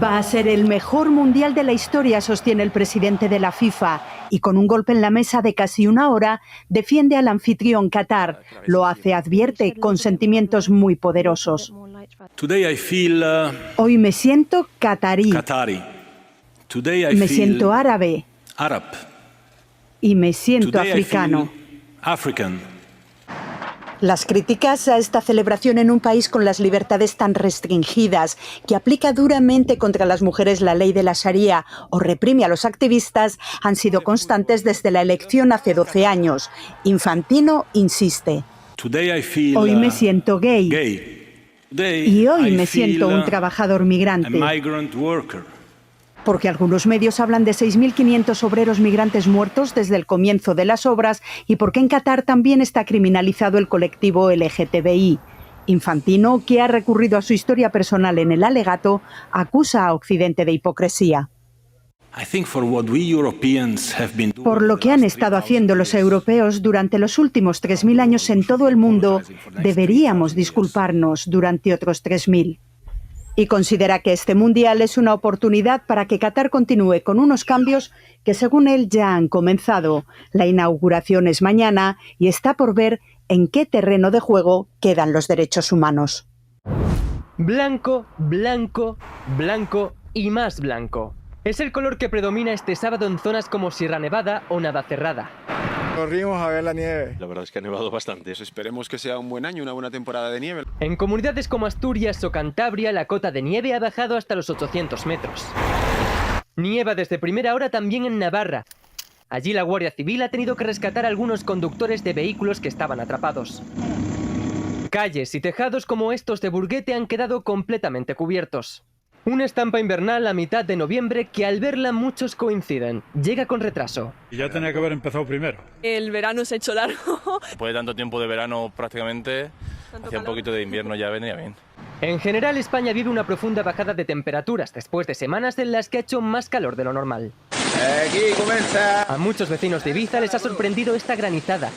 Va a ser el mejor mundial de la historia, sostiene el presidente de la FIFA, y con un golpe en la mesa de casi una hora defiende al anfitrión Qatar. Lo hace, advierte, con sentimientos muy poderosos. Hoy me siento qatarí. Me siento árabe. Y me siento africano. Las críticas a esta celebración en un país con las libertades tan restringidas, que aplica duramente contra las mujeres la ley de la Sharia o reprime a los activistas, han sido constantes desde la elección hace 12 años. Infantino insiste. Hoy me siento gay. Y hoy me siento un trabajador migrante. Porque algunos medios hablan de 6.500 obreros migrantes muertos desde el comienzo de las obras y porque en Qatar también está criminalizado el colectivo LGTBI. Infantino, que ha recurrido a su historia personal en el alegato, acusa a Occidente de hipocresía. Por lo que han estado haciendo los europeos durante los últimos 3.000 años en todo el mundo, deberíamos disculparnos durante otros 3.000. Y considera que este mundial es una oportunidad para que Qatar continúe con unos cambios que, según él, ya han comenzado. La inauguración es mañana y está por ver en qué terreno de juego quedan los derechos humanos. Blanco, blanco, blanco y más blanco. Es el color que predomina este sábado en zonas como Sierra Nevada o Navacerrada. Corrimos a ver la nieve. La verdad es que ha nevado bastante. Esperemos que sea un buen año, una buena temporada de nieve. En comunidades como Asturias o Cantabria, la cota de nieve ha bajado hasta los 800 metros. Nieva desde primera hora también en Navarra. Allí la Guardia Civil ha tenido que rescatar a algunos conductores de vehículos que estaban atrapados. Calles y tejados como estos de Burguete han quedado completamente cubiertos. Una estampa invernal a mitad de noviembre que al verla muchos coinciden. Llega con retraso. Y ya tenía que haber empezado primero. El verano se ha hecho largo. Después de tanto tiempo de verano prácticamente, hacía un poquito de invierno, ya venía bien. En general, España vive una profunda bajada de temperaturas después de semanas en las que ha hecho más calor de lo normal. Aquí comienza. A muchos vecinos de Ibiza les ha sorprendido esta granizada.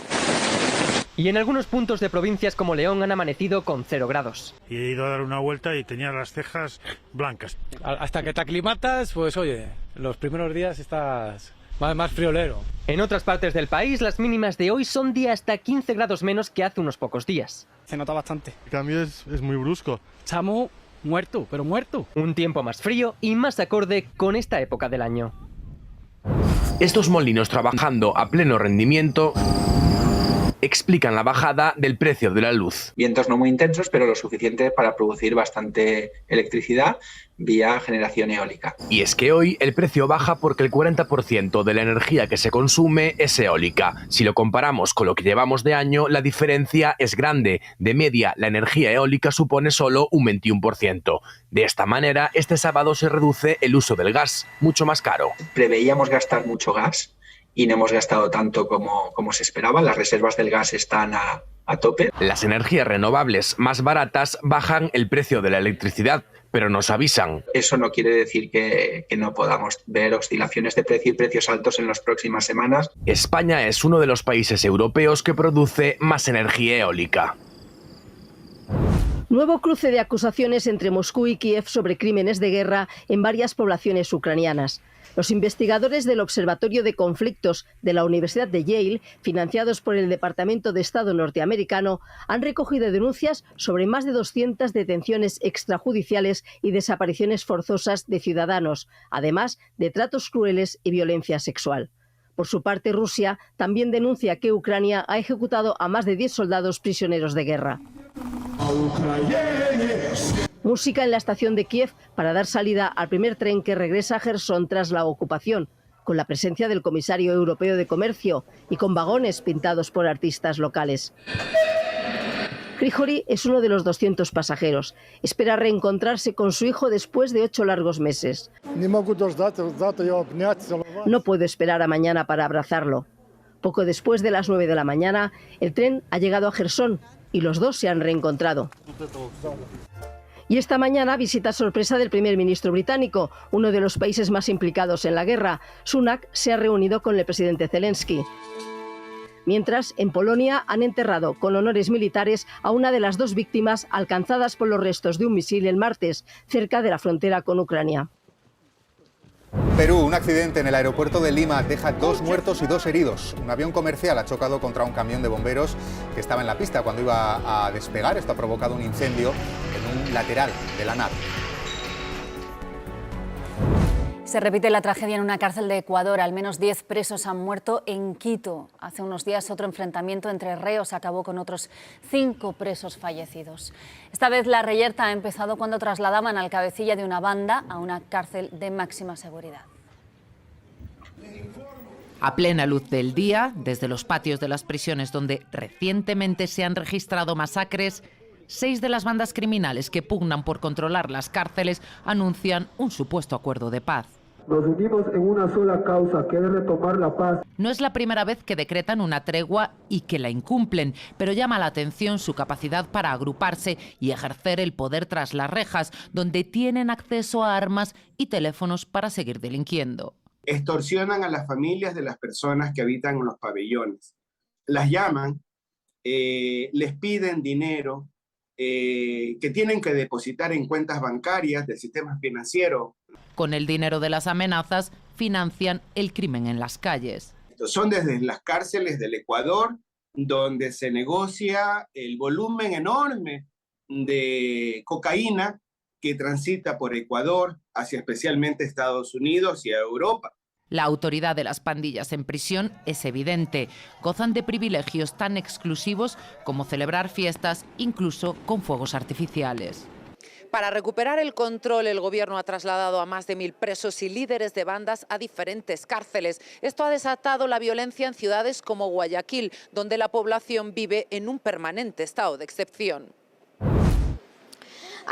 Y en algunos puntos de provincias como León han amanecido con 0 grados. Y he ido a dar una vuelta y tenía las cejas blancas. Hasta que te aclimatas, pues oye, los primeros días estás más friolero. En otras partes del país, las mínimas de hoy son de hasta 15 grados menos que hace unos pocos días. Se nota bastante. El cambio es muy brusco. Chamo, muerto, pero muerto. Un tiempo más frío y más acorde con esta época del año. Estos molinos trabajando a pleno rendimiento explican la bajada del precio de la luz. Vientos no muy intensos, pero lo suficiente para producir bastante electricidad vía generación eólica. Y es que hoy el precio baja porque el 40% de la energía que se consume es eólica. Si lo comparamos con lo que llevamos de año, la diferencia es grande. De media, la energía eólica supone solo un 21%. De esta manera, este sábado se reduce el uso del gas, mucho más caro. Preveíamos gastar mucho gas y no hemos gastado tanto como se esperaba. Las reservas del gas están a tope. Las energías renovables más baratas bajan el precio de la electricidad, pero nos avisan. Eso no quiere decir que no podamos ver oscilaciones de precio y precios altos en las próximas semanas. España es uno de los países europeos que produce más energía eólica. Nuevo cruce de acusaciones entre Moscú y Kiev sobre crímenes de guerra en varias poblaciones ucranianas. Los investigadores del Observatorio de Conflictos de la Universidad de Yale, financiados por el Departamento de Estado norteamericano, han recogido denuncias sobre más de 200 detenciones extrajudiciales y desapariciones forzosas de ciudadanos, además de tratos crueles y violencia sexual. Por su parte, Rusia también denuncia que Ucrania ha ejecutado a más de 10 soldados prisioneros de guerra. Música en la estación de Kiev para dar salida al primer tren que regresa a Jersón tras la ocupación, con la presencia del comisario europeo de Comercio y con vagones pintados por artistas locales. Grigori es uno de los 200 pasajeros. Espera reencontrarse con su hijo después de 8 largos meses. No puedo esperar a mañana para abrazarlo. Poco después de las 9 de la mañana, el tren ha llegado a Jersón y los dos se han reencontrado. Y esta mañana, visita sorpresa del primer ministro británico, uno de los países más implicados en la guerra. Sunak se ha reunido con el presidente Zelensky. Mientras, en Polonia han enterrado con honores militares a una de las 2 víctimas alcanzadas por los restos de un misil el martes, cerca de la frontera con Ucrania. Perú, un accidente en el aeropuerto de Lima deja 2 muertos y 2 heridos. Un avión comercial ha chocado contra un camión de bomberos que estaba en la pista cuando iba a despegar. Esto ha provocado un incendio en un lateral de la nave. Se repite la tragedia en una cárcel de Ecuador. Al menos 10 presos han muerto en Quito. Hace unos días otro enfrentamiento entre reos acabó con otros 5 presos fallecidos. Esta vez la reyerta ha empezado cuando trasladaban al cabecilla de una banda a una cárcel de máxima seguridad. A plena luz del día, desde los patios de las prisiones donde recientemente se han registrado masacres, 6 de las bandas criminales que pugnan por controlar las cárceles anuncian un supuesto acuerdo de paz. Nos unimos en una sola causa, que es retomar la paz. No es la primera vez que decretan una tregua y que la incumplen, pero llama la atención su capacidad para agruparse y ejercer el poder tras las rejas, donde tienen acceso a armas y teléfonos para seguir delinquiendo. Extorsionan a las familias de las personas que habitan en los pabellones. Las llaman, les piden dinero, que tienen que depositar en cuentas bancarias del sistema financiero. Con el dinero de las amenazas, financian el crimen en las calles. Son desde las cárceles del Ecuador, donde se negocia el volumen enorme de cocaína que transita por Ecuador hacia especialmente Estados Unidos y a Europa. La autoridad de las pandillas en prisión es evidente. Gozan de privilegios tan exclusivos como celebrar fiestas, incluso con fuegos artificiales. Para recuperar el control, el gobierno ha trasladado a más de 1000 presos y líderes de bandas a diferentes cárceles. Esto ha desatado la violencia en ciudades como Guayaquil, donde la población vive en un permanente estado de excepción.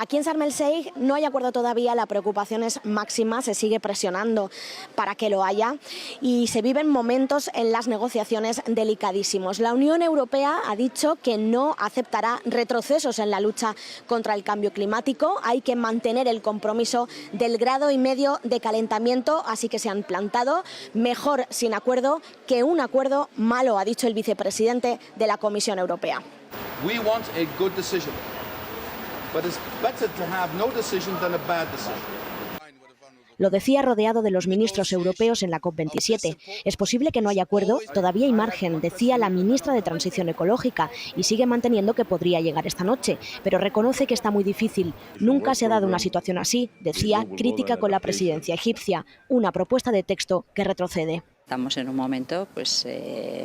Aquí en Sharm el Sheikh no hay acuerdo todavía, la preocupación es máxima, se sigue presionando para que lo haya y se viven momentos en las negociaciones delicadísimos. La Unión Europea ha dicho que no aceptará retrocesos en la lucha contra el cambio climático, hay que mantener el compromiso del 1,5 grados de calentamiento, así que se han plantado. Mejor sin acuerdo que un acuerdo malo, ha dicho el vicepresidente de la Comisión Europea. We want a good decision. But it's better to have no decision than a bad decision. Lo decía rodeado de los ministros europeos en la COP27. Es posible que no haya acuerdo, todavía hay margen, decía la ministra de Transición Ecológica, y sigue manteniendo que podría llegar esta noche, pero reconoce que está muy difícil. Nunca se ha dado una situación así, decía, crítica con la presidencia egipcia, una propuesta de texto que retrocede. Estamos en un momento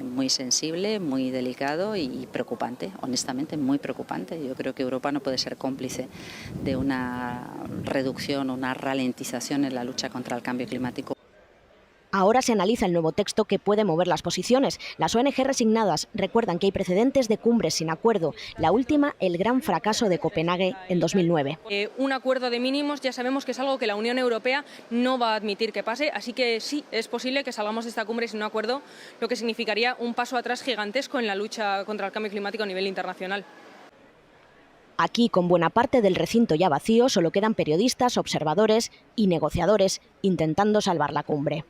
muy sensible, muy delicado y preocupante, honestamente muy preocupante. Yo creo que Europa no puede ser cómplice de una reducción o una ralentización en la lucha contra el cambio climático. Ahora se analiza el nuevo texto que puede mover las posiciones. Las ONG resignadas recuerdan que hay precedentes de cumbres sin acuerdo. La última, el gran fracaso de Copenhague en 2009. Un acuerdo de mínimos ya sabemos que es algo que la Unión Europea no va a admitir que pase, así que sí, es posible que salgamos de esta cumbre sin un acuerdo, lo que significaría un paso atrás gigantesco en la lucha contra el cambio climático a nivel internacional. Aquí, con buena parte del recinto ya vacío, solo quedan periodistas, observadores y negociadores intentando salvar la cumbre.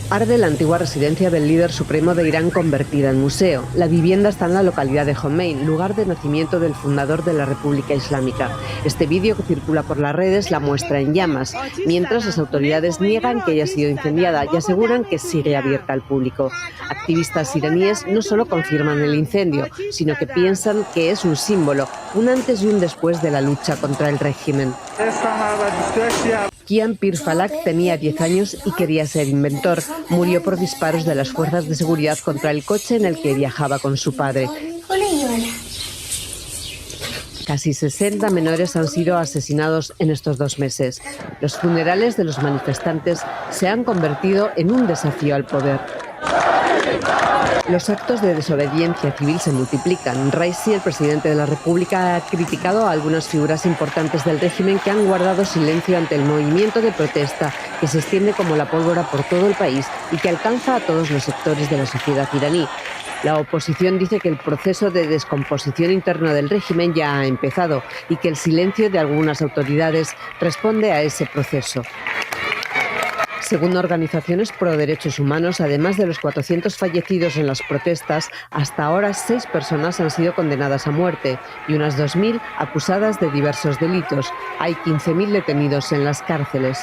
Arde la antigua residencia del líder supremo de Irán convertida en museo. La vivienda está en la localidad de Jomeini, lugar de nacimiento del fundador de la República Islámica. Este vídeo que circula por las redes la muestra en llamas, mientras las autoridades niegan que haya sido incendiada y aseguran que sigue abierta al público. Activistas iraníes no solo confirman el incendio, sino que piensan que es un símbolo, un antes y un después de la lucha contra el régimen. Kian Pir Falak tenía 10 años y quería ser inventor. Murió por disparos de las fuerzas de seguridad contra el coche en el que viajaba con su padre. Casi 60 menores han sido asesinados en estos 2 meses. Los funerales de los manifestantes se han convertido en un desafío al poder. Los actos de desobediencia civil se multiplican. Raisi, el presidente de la República, ha criticado a algunas figuras importantes del régimen que han guardado silencio ante el movimiento de protesta que se extiende como la pólvora por todo el país y que alcanza a todos los sectores de la sociedad iraní. La oposición dice que el proceso de descomposición interna del régimen ya ha empezado y que el silencio de algunas autoridades responde a ese proceso. Según organizaciones pro derechos humanos, además de los 400 fallecidos en las protestas, hasta ahora 6 personas han sido condenadas a muerte y unas 2.000 acusadas de diversos delitos. Hay 15.000 detenidos en las cárceles.